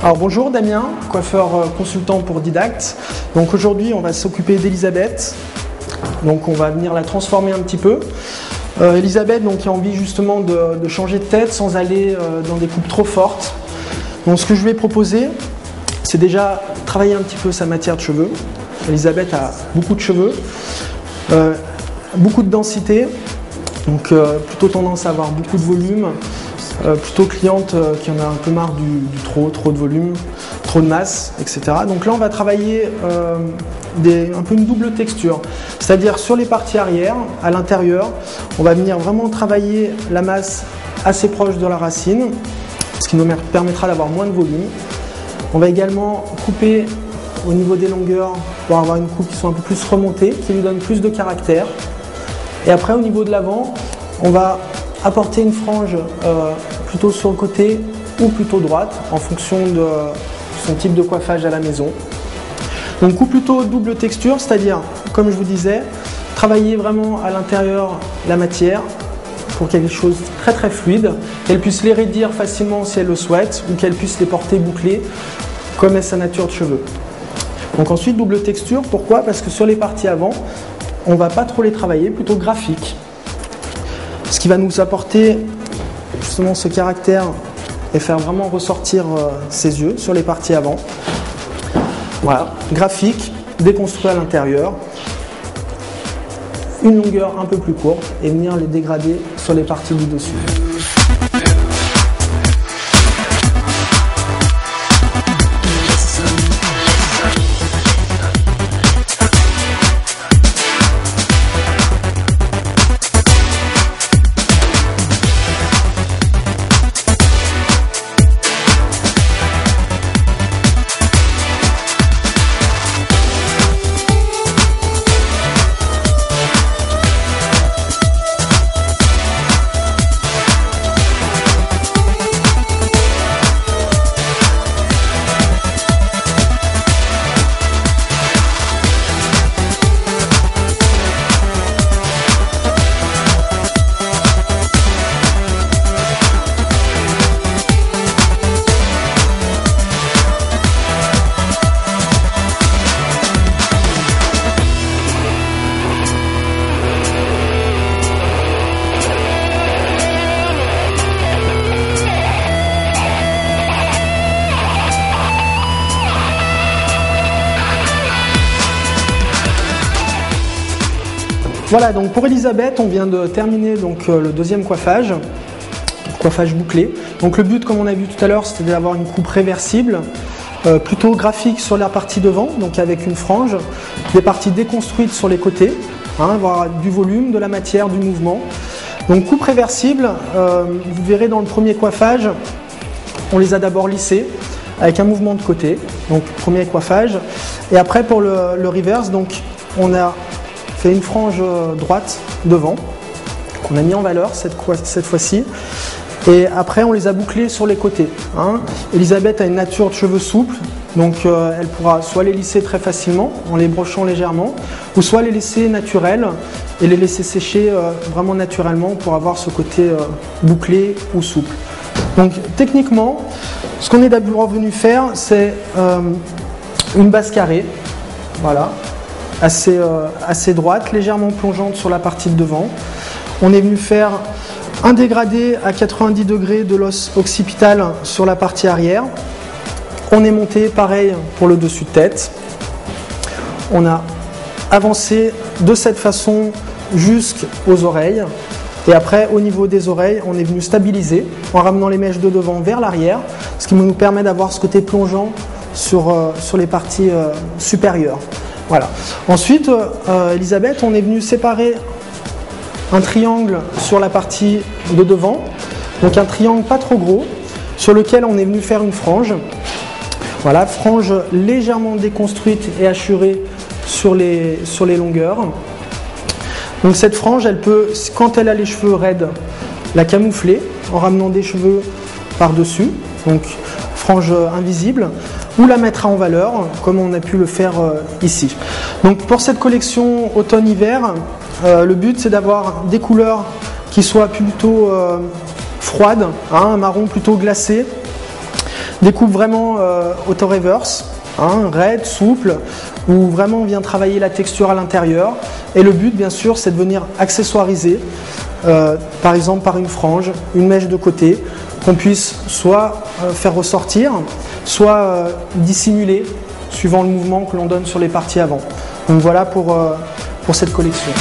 Alors bonjour Damien, coiffeur consultant pour Didact. Donc aujourd'hui on va s'occuper d'Elisabeth. Donc on va venir la transformer un petit peu. Elisabeth donc, qui a envie justement de changer de tête sans aller dans des coupes trop fortes. Donc ce que je vais proposer, c'est déjà travailler un petit peu sa matière de cheveux. Elisabeth a beaucoup de cheveux, beaucoup de densité, donc plutôt tendance à avoir beaucoup de volume. Plutôt cliente qui en a un peu marre du trop de volume, trop de masse, etc. Donc là on va travailler un peu une double texture, c'est-à-dire sur les parties arrière, à l'intérieur, on va venir vraiment travailler la masse assez proche de la racine, ce qui nous permettra d'avoir moins de volume. On va également couper au niveau des longueurs pour avoir une coupe qui soit un peu plus remontée, qui lui donne plus de caractère. Et après au niveau de l'avant, on va apporter une frange plutôt sur le côté ou plutôt droite en fonction de son type de coiffage à la maison. Donc ou plutôt double texture, c'est-à-dire comme je vous disais, travailler vraiment à l'intérieur la matière pour quelque chose de très fluide, qu'elle puisse les raidir facilement si elle le souhaite ou qu'elle puisse les porter bouclés comme est sa nature de cheveux. Donc ensuite double texture, pourquoi? Parce que sur les parties avant, on ne va pas trop les travailler, plutôt graphique. Ce qui va nous apporter justement ce caractère et faire vraiment ressortir ses yeux sur les parties avant. Voilà, graphique, déconstruit à l'intérieur, une longueur un peu plus courte et venir les dégrader sur les parties du dessus. Voilà, donc pour Elisabeth, on vient de terminer donc, le deuxième coiffage bouclé. Donc le but, comme on a vu tout à l'heure, c'était d'avoir une coupe réversible, plutôt graphique sur la partie devant, donc avec une frange, des parties déconstruites sur les côtés, avoir du volume, de la matière, du mouvement. Donc coupe réversible, vous verrez dans le premier coiffage, on les a d'abord lissés avec un mouvement de côté, donc premier coiffage. Et après pour le reverse, donc on a fait une frange droite devant, qu'on a mis en valeur cette fois-ci. Et après, on les a bouclés sur les côtés. Elisabeth a une nature de cheveux souple, donc elle pourra soit les lisser très facilement en les brochant légèrement, ou soit les laisser naturels et les laisser sécher vraiment naturellement pour avoir ce côté bouclé ou souple. Donc techniquement, ce qu'on est d'abord venu faire, c'est une base carrée, voilà, assez droite, légèrement plongeante sur la partie de devant. On est venu faire un dégradé à 90 degrés de l'os occipital sur la partie arrière. On est monté pareil pour le dessus de tête. On a avancé de cette façon jusqu'aux oreilles. Et après, au niveau des oreilles, on est venu stabiliser en ramenant les mèches de devant vers l'arrière, ce qui nous permet d'avoir ce côté plongeant sur les parties supérieures. Voilà. Ensuite, Elisabeth, on est venu séparer un triangle sur la partie de devant, donc un triangle pas trop gros, sur lequel on est venu faire une frange. Voilà, frange légèrement déconstruite et hachurée sur les longueurs. Donc cette frange, elle peut, quand elle a les cheveux raides, la camoufler en ramenant des cheveux par-dessus, donc frange invisible, ou la mettre en valeur, comme on a pu le faire ici. Donc pour cette collection automne-hiver, le but c'est d'avoir des couleurs qui soient plutôt froides, un marron plutôt glacé, Des coupes vraiment auto-reverse, hein, raide, souple, où vraiment on vient travailler la texture à l'intérieur. Et le but, bien sûr, c'est de venir accessoiriser, par exemple par une frange, une mèche de côté, qu'on puisse soit faire ressortir, soit dissimuler, suivant le mouvement que l'on donne sur les parties avant. Donc voilà pour cette collection.